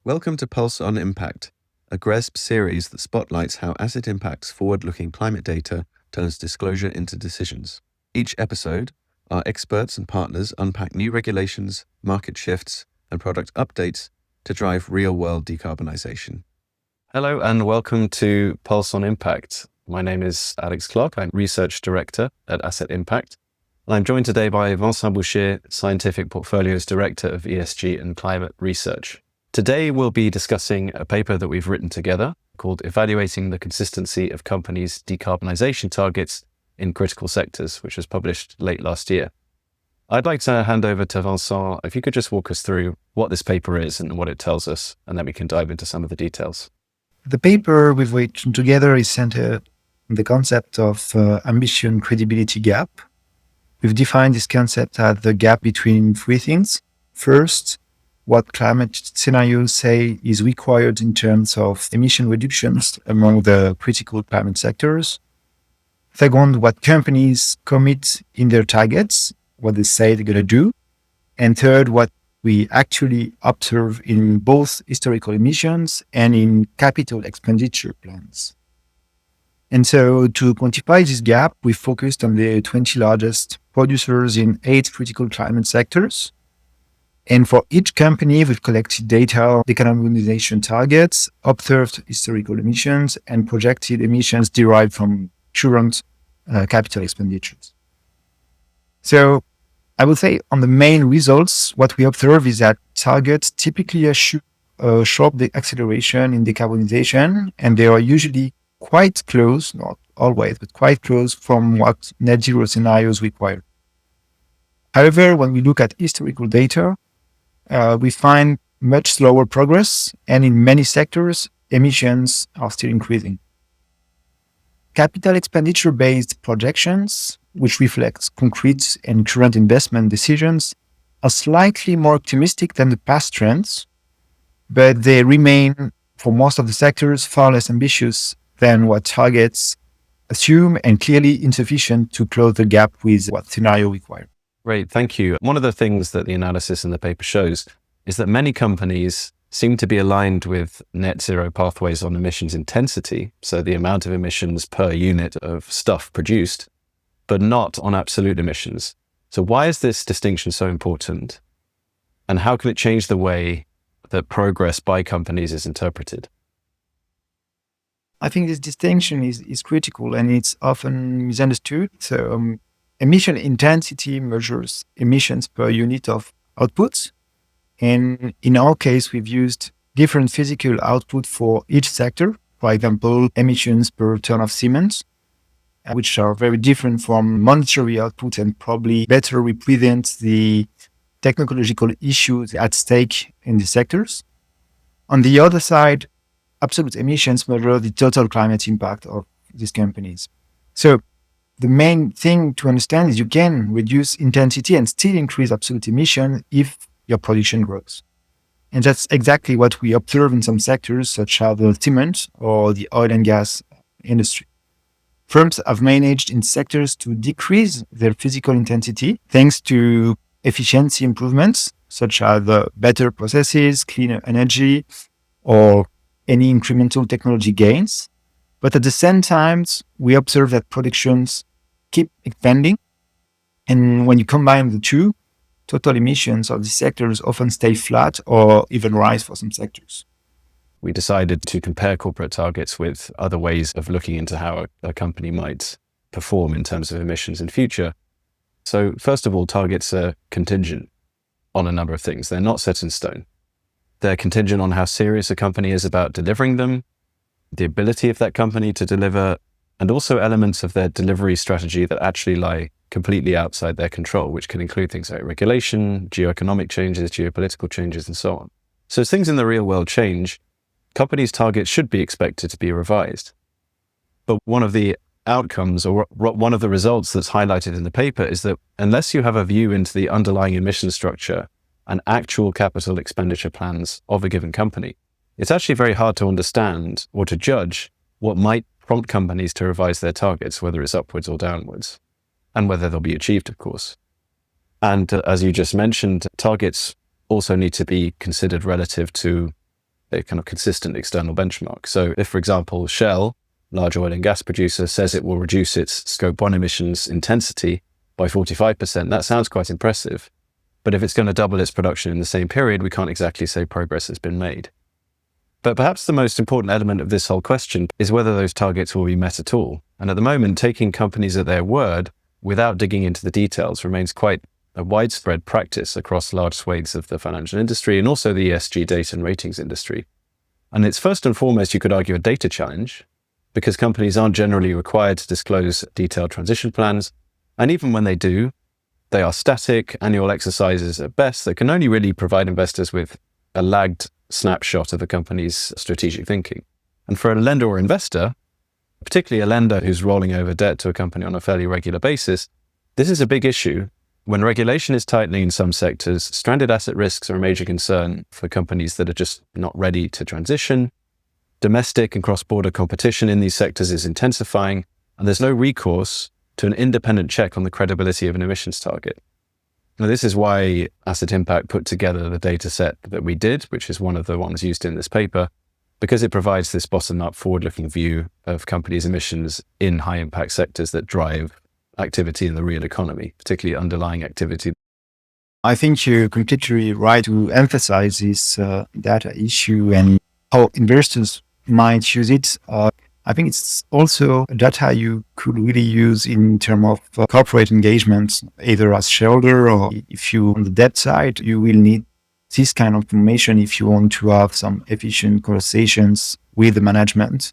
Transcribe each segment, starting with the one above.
Welcome to Pulse on Impact, a GRESB series that spotlights how asset impact's forward-looking climate data turns disclosure into decisions. Each episode, our experts and partners unpack new regulations, market shifts, and product updates to drive real-world decarbonisation. Hello and welcome to Pulse on Impact. My name is Alex Clark. I'm Research Director at Asset Impact. And I'm joined today by Vincent Boucher, Scientific Portfolios Director of ESG and Climate Research. Today, we'll be discussing a paper that we've written together called Evaluating the Consistency of Companies' Decarbonisation Targets in Critical Sectors, which was published late last year. I'd like to hand over to Vincent. If you could just walk us through what this paper is and what it tells us, and then we can dive into some of the details. The paper we've written together is centered on the concept of ambition credibility gap. We've defined this concept as the gap between three things. First, what climate scenarios say is required in terms of emission reductions among the critical climate sectors. Second, what companies commit in their targets, what they say they're going to do. And third, what we actually observe in both historical emissions and in capital expenditure plans. And so to quantify this gap, we focused on the 20 largest producers in 8 critical climate sectors. And for each company, we've collected data, decarbonisation targets, observed historical emissions, and projected emissions derived from current capital expenditures. So I would say on the main results, what we observe is that targets typically assume a sharp acceleration in decarbonization, and they are usually quite close, not always, but quite close from what net zero scenarios require. However, when we look at historical data, we find much slower progress, and in many sectors, emissions are still increasing. Capital expenditure-based projections, which reflects concrete and current investment decisions, are slightly more optimistic than the past trends, but they remain, for most of the sectors, far less ambitious than what targets assume and clearly insufficient to close the gap with what scenario requires. Great, thank you. One of the things that the analysis in the paper shows is that many companies seem to be aligned with net zero pathways on emissions intensity, so the amount of emissions per unit of stuff produced, but not on absolute emissions. So why is this distinction so important? And how can it change the way that progress by companies is interpreted? I think this distinction is critical and it's often misunderstood. So emission intensity measures emissions per unit of output. And in our case, we've used different physical output for each sector. For example, emissions per ton of cement, which are very different from monetary output and probably better represent the technological issues at stake in the sectors. On the other side, absolute emissions measure the total climate impact of these companies. So the main thing to understand is you can reduce intensity and still increase absolute emission if your production grows. And that's exactly what we observe in some sectors, such as the cement or the oil and gas industry. Firms have managed in sectors to decrease their physical intensity thanks to efficiency improvements, such as better processes, cleaner energy, or any incremental technology gains. But at the same time, we observe that productions keep expanding. And when you combine the two, total emissions of these sectors often stay flat or even rise for some sectors. We decided to compare corporate targets with other ways of looking into how a company might perform in terms of emissions in future. So first of all, targets are contingent on a number of things. They're not set in stone. They're contingent on how serious a company is about delivering them, the ability of that company to deliver, and also elements of their delivery strategy that actually lie completely outside their control, which can include things like regulation, geoeconomic changes, geopolitical changes, and so on. So as things in the real world change, companies' targets should be expected to be revised. But one of the outcomes or one of the results that's highlighted in the paper is that unless you have a view into the underlying emission structure and actual capital expenditure plans of a given company, it's actually very hard to understand or to judge what might prompt companies to revise their targets, whether it's upwards or downwards, and whether they'll be achieved, of course. And as you just mentioned, targets also need to be considered relative to a kind of consistent external benchmark. So if, for example, Shell, large oil and gas producer, says it will reduce its Scope 1 emissions intensity by 45%, that sounds quite impressive. But if it's going to double its production in the same period, we can't exactly say progress has been made. But perhaps the most important element of this whole question is whether those targets will be met at all. And at the moment, taking companies at their word without digging into the details remains quite a widespread practice across large swathes of the financial industry and also the ESG data and ratings industry. And it's first and foremost, you could argue, a data challenge, because companies aren't generally required to disclose detailed transition plans. And even when they do, they are static, annual exercises at best that can only really provide investors with a lagged snapshot of a company's strategic thinking. And for a lender or investor, particularly a lender who's rolling over debt to a company on a fairly regular basis, this is a big issue. When regulation is tightening in some sectors, stranded asset risks are a major concern for companies that are just not ready to transition. Domestic and cross-border competition in these sectors is intensifying, and there's no recourse to an independent check on the credibility of an emissions target. Now, this is why Asset Impact put together the data set that we did, which is one of the ones used in this paper, because it provides this bottom-up, forward-looking view of companies' emissions in high-impact sectors that drive activity in the real economy, particularly underlying activity. I think you're completely right to emphasize this data issue and how investors might use it. I think it's also data you could really use in terms of corporate engagement, either as shareholder or if you on the debt side, you will need this kind of information if you want to have some efficient conversations with the management.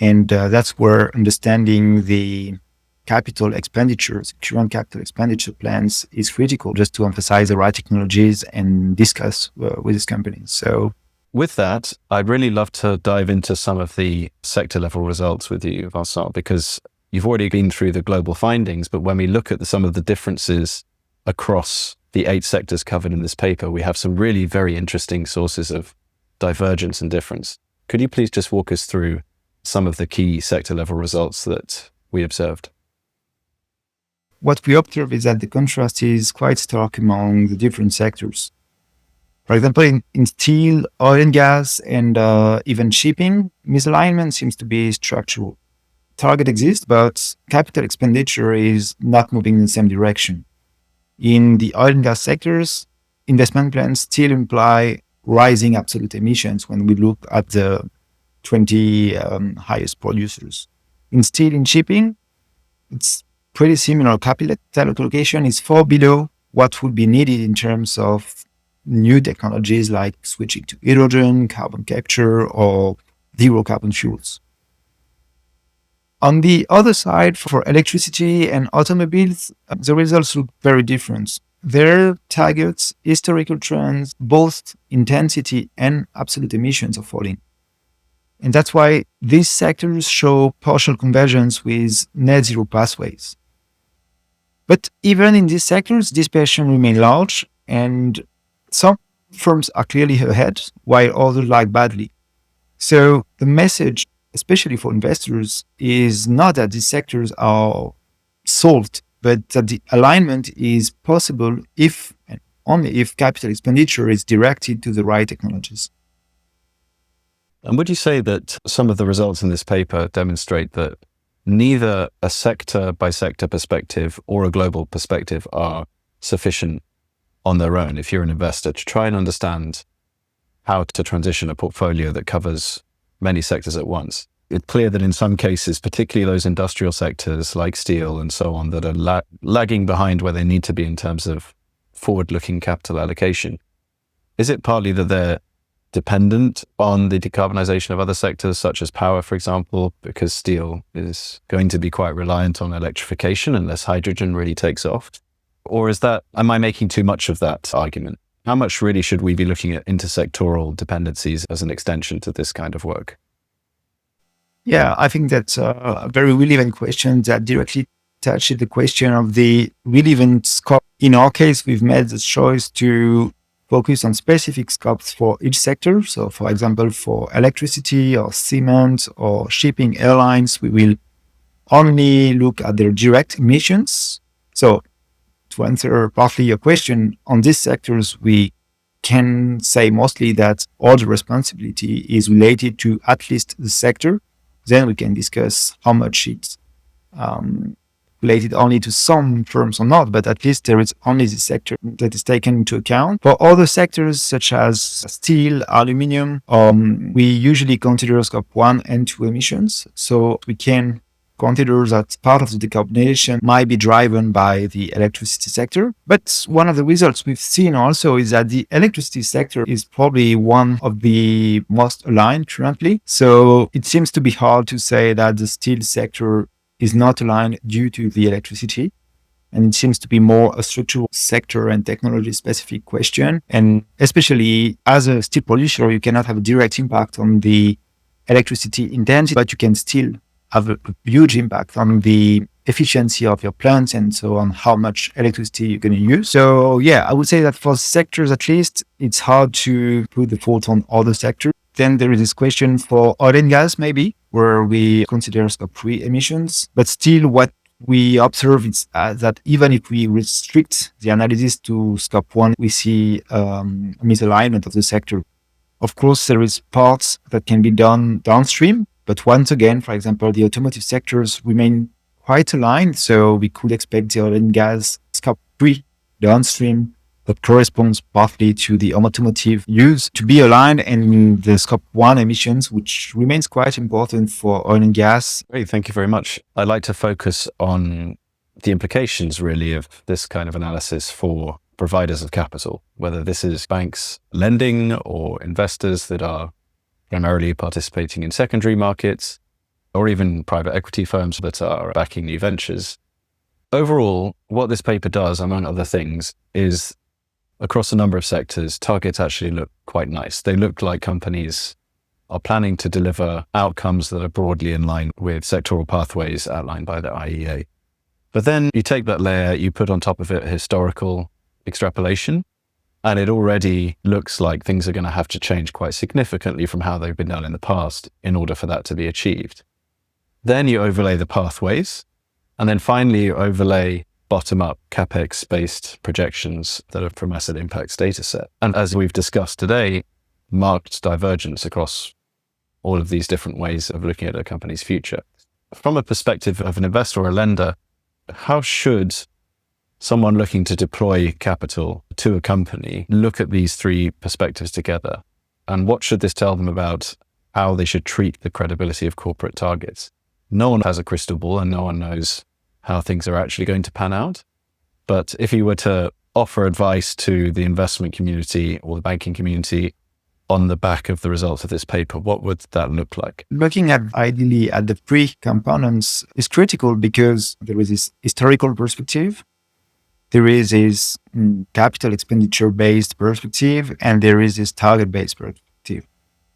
And that's where understanding the capital expenditures, current capital expenditure plans is critical, just to emphasize the right technologies and discuss with these companies. So with that, I'd really love to dive into some of the sector level results with you, Vincent, because you've already been through the global findings, but when we look at some of the differences across the 8 sectors covered in this paper, we have some really very interesting sources of divergence and difference. Could you please just walk us through some of the key sector level results that we observed? What we observe is that the contrast is quite stark among the different sectors. For example, in steel, oil and gas, and even shipping, misalignment seems to be structural. Target exists, but capital expenditure is not moving in the same direction. In the oil and gas sectors, investment plans still imply rising absolute emissions when we look at the 20 highest producers. In steel and shipping, it's pretty similar. Capital allocation is far below what would be needed in terms of new technologies like switching to hydrogen, carbon capture, or zero carbon fuels. On the other side, for electricity and automobiles, the results look very different. Their targets historical trends, both intensity and absolute emissions are falling. And that's why these sectors show partial convergence with net zero pathways. But even in these sectors, dispersion remains large, and some firms are clearly ahead, while others lag badly. So the message, especially for investors, is not that these sectors are solved, but that the alignment is possible if and only if capital expenditure is directed to the right technologies. And would you say that some of the results in this paper demonstrate that neither a sector by sector perspective or a global perspective are sufficient on their own if you're an investor to try and understand how to transition a portfolio that covers many sectors at once? It's clear that in some cases, particularly those industrial sectors like steel and so on, that are lagging behind where they need to be in terms of forward-looking capital allocation. Is it partly that they're dependent on the decarbonisation of other sectors, such as power, for example, because steel is going to be quite reliant on electrification unless hydrogen really takes off? Or am I making too much of that argument? How much really should we be looking at intersectoral dependencies as an extension to this kind of work? Yeah, I think that's a very relevant question that directly touches the question of the relevant scope. In our case, we've made the choice to focus on specific scopes for each sector. So, for example, for electricity or cement or shipping airlines, we will only look at their direct emissions. So, to answer partly your question, on these sectors, we can say mostly that all the responsibility is related to at least the sector. Then we can discuss how much it's related only to some firms or not, but at least there is only the sector that is taken into account. For other sectors such as steel, aluminium, we usually consider scope 1 and 2 emissions. So we can consider that part of the decarbonization might be driven by the electricity sector. But one of the results we've seen also is that the electricity sector is probably one of the most aligned currently. So it seems to be hard to say that the steel sector is not aligned due to the electricity. And it seems to be more a structural sector and technology specific question. And especially as a steel producer, you cannot have a direct impact on the electricity intensity, but you can still have a huge impact on the efficiency of your plants and so on how much electricity you're going to use. So yeah, I would say that for sectors at least, it's hard to put the fault on other sectors. Then there is this question for oil and gas maybe, where we consider scope 3 emissions. But still what we observe is that even if we restrict the analysis to scope 1, we see misalignment of the sector. Of course, there is parts that can be done downstream. But once again, for example, the automotive sectors remain quite aligned. So we could expect the oil and gas scope 3 downstream that corresponds partly to the automotive use to be aligned, and the scope 1 emissions, which remains quite important for oil and gas. Great, thank you very much. I'd like to focus on the implications really of this kind of analysis for providers of capital, whether this is banks lending or investors that are primarily participating in secondary markets, or even private equity firms that are backing new ventures. Overall, what this paper does, among other things, is across a number of sectors, targets actually look quite nice. They look like companies are planning to deliver outcomes that are broadly in line with sectoral pathways outlined by the IEA. But then you take that layer, you put on top of it historical extrapolation, and it already looks like things are going to have to change quite significantly from how they've been done in the past in order for that to be achieved. Then you overlay the pathways, and then finally you overlay bottom-up CapEx-based projections that are from asset impacts dataset. And as we've discussed today, marked divergence across all of these different ways of looking at a company's future. From a perspective of an investor or a lender, how should someone looking to deploy capital to a company look at these three perspectives together? And what should this tell them about how they should treat the credibility of corporate targets? No one has a crystal ball and no one knows how things are actually going to pan out. But if you were to offer advice to the investment community or the banking community on the back of the results of this paper, what would that look like? Looking at ideally at the three components is critical because there is this historical perspective, there is this capital expenditure based perspective, and there is this target based perspective.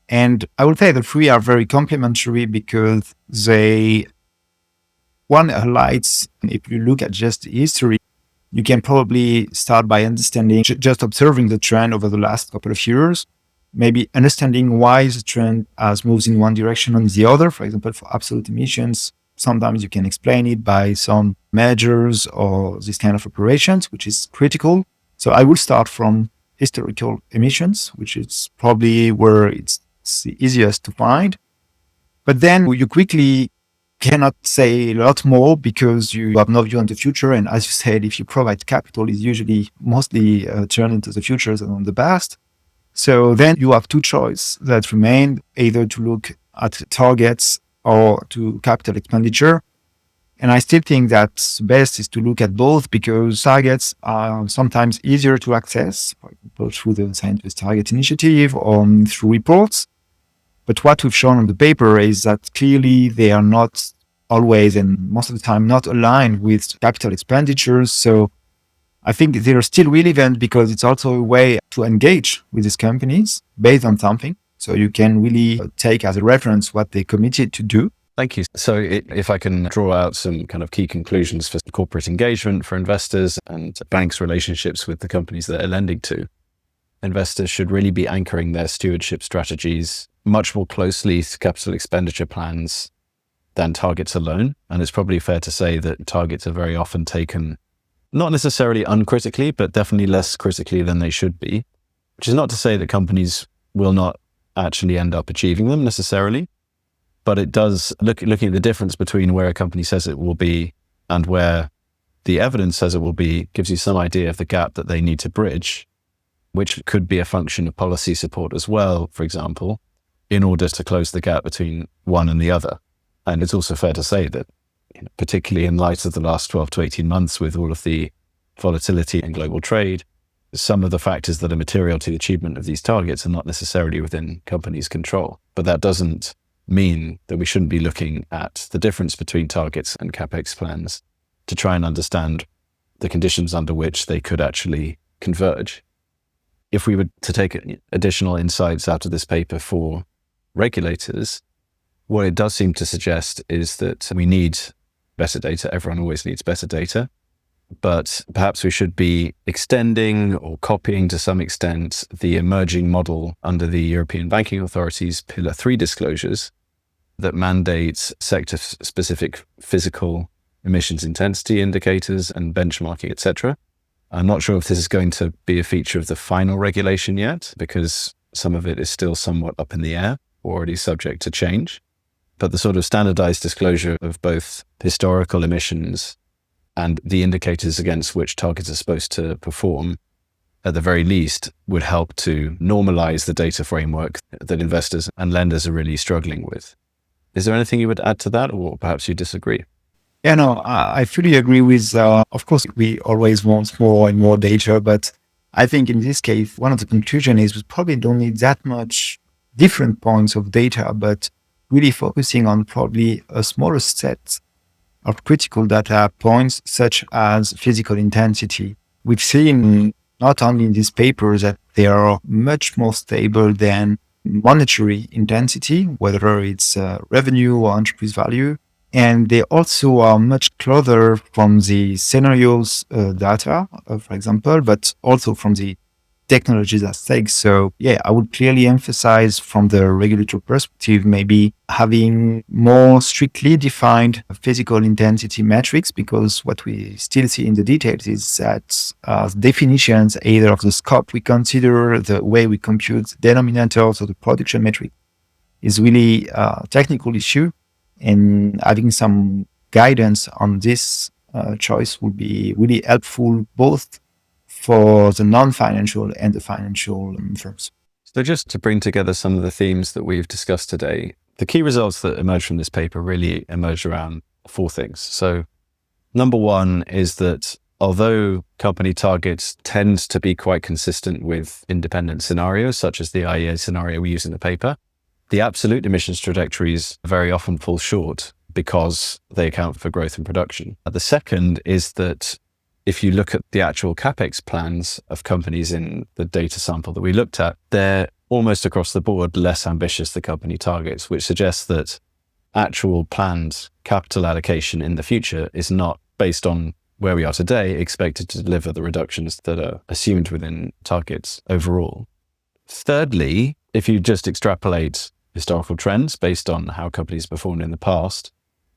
And I would say the three are very complementary because one highlights, if you look at just history, you can probably start by understanding, just observing the trend over the last couple of years, maybe understanding why the trend has moved in one direction or the other. For example, for absolute emissions, sometimes you can explain it by some measures or this kind of operations, which is critical. So I will start from historical emissions, which is probably where it's the easiest to find. But then you quickly cannot say a lot more because you have no view on the future. And as you said, if you provide capital, it's usually mostly turned into the future than on the past. So then you have two choices that remain, either to look at targets or to capital expenditure. And I still think that best is to look at both because targets are sometimes easier to access, for example, through the Science-Based Target Initiative or through reports. But what we've shown on the paper is that clearly they are not always and most of the time not aligned with capital expenditures. So I think they are still relevant because it's also a way to engage with these companies based on something. So you can really take as a reference what they committed to do. Thank you. So if I can draw out some kind of key conclusions for corporate engagement for investors and banks' relationships with the companies that they're lending to, investors should really be anchoring their stewardship strategies much more closely to capital expenditure plans than targets alone. And it's probably fair to say that targets are very often taken not necessarily uncritically, but definitely less critically than they should be. which is not to say that companies will not actually end up achieving them necessarily, but it does, looking at the difference between where a company says it will be and where the evidence says it will be, gives you some idea of the gap that they need to bridge, which could be a function of policy support as well, for example, in order to close the gap between one and the other. And it's also fair to say that, particularly in light of the last 12 to 18 months with all of the volatility in global trade, some of the factors that are material to the achievement of these targets are not necessarily within companies' control. But that doesn't mean that we shouldn't be looking at the difference between targets and CapEx plans to try and understand the conditions under which they could actually converge. If we were to take additional insights out of this paper for regulators, what it does seem to suggest is that we need better data. Everyone always needs better data. But perhaps we should be extending or copying to some extent the emerging model under the European Banking Authority's Pillar 3 disclosures that mandates sector-specific physical emissions intensity indicators and benchmarking, etc. I'm not sure if this is going to be a feature of the final regulation yet, because some of it is still somewhat up in the air, already subject to change. But the sort of standardized disclosure of both historical emissions and the indicators against which targets are supposed to perform, at the very least, would help to normalize the data framework that investors and lenders are really struggling with. Is there anything you would add to that, or perhaps you disagree? Yeah, no, I fully agree with, of course, we always want more and more data, but I think in this case, one of the conclusions is we probably don't need that much different points of data, but really focusing on probably a smaller set of critical data points, such as physical intensity. We've seen not only in these papers that they are much more stable than monetary intensity, whether it's revenue or enterprise value. And they also are much closer from the scenarios data, for example, but also from the technologies at stake. So yeah, I would clearly emphasize from the regulator perspective, maybe having more strictly defined physical intensity metrics, because what we still see in the details is that definitions, either of the scope we consider, the way we compute denominators or the production metric is really a technical issue. And having some guidance on this choice would be really helpful, both for the non-financial and the financial firms. So just to bring together some of the themes that we've discussed today, the key results that emerge from this paper really emerge around four things. So number one is that although company targets tend to be quite consistent with independent scenarios, such as the IEA scenario we use in the paper, the absolute emissions trajectories very often fall short because they account for growth in production. The second is that if you look at the actual CapEx plans of companies in the data sample that we looked at, they're almost across the board less ambitious than company targets, which suggests that actual planned capital allocation in the future is not, based on where we are today, expected to deliver the reductions that are assumed within targets overall. Thirdly, if you just extrapolate historical trends based on how companies performed in the past,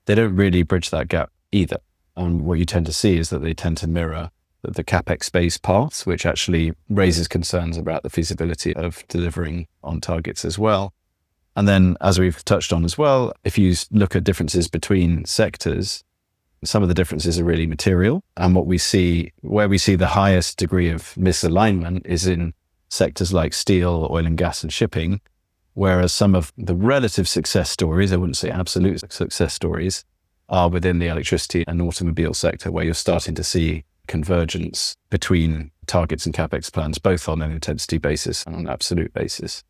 they don't really bridge that gap either. And what you tend to see is that they tend to mirror the CapEx-based paths, which actually raises concerns about the feasibility of delivering on targets as well. And then, as we've touched on as well, if you look at differences between sectors, some of the differences are really material. And where we see the highest degree of misalignment is in sectors like steel, oil and gas, and shipping, whereas some of the relative success stories, I wouldn't say absolute success stories, are within the electricity and automobile sector, where you're starting to see convergence between targets and CapEx plans, both on an intensity basis and on an absolute basis.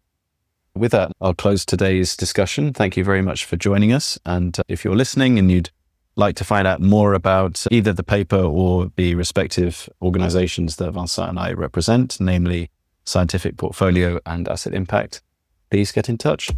With that, I'll close today's discussion. Thank you very much for joining us. And if you're listening and you'd like to find out more about either the paper or the respective organizations that Vincent and I represent, namely Scientific Portfolio and Asset Impact, please get in touch.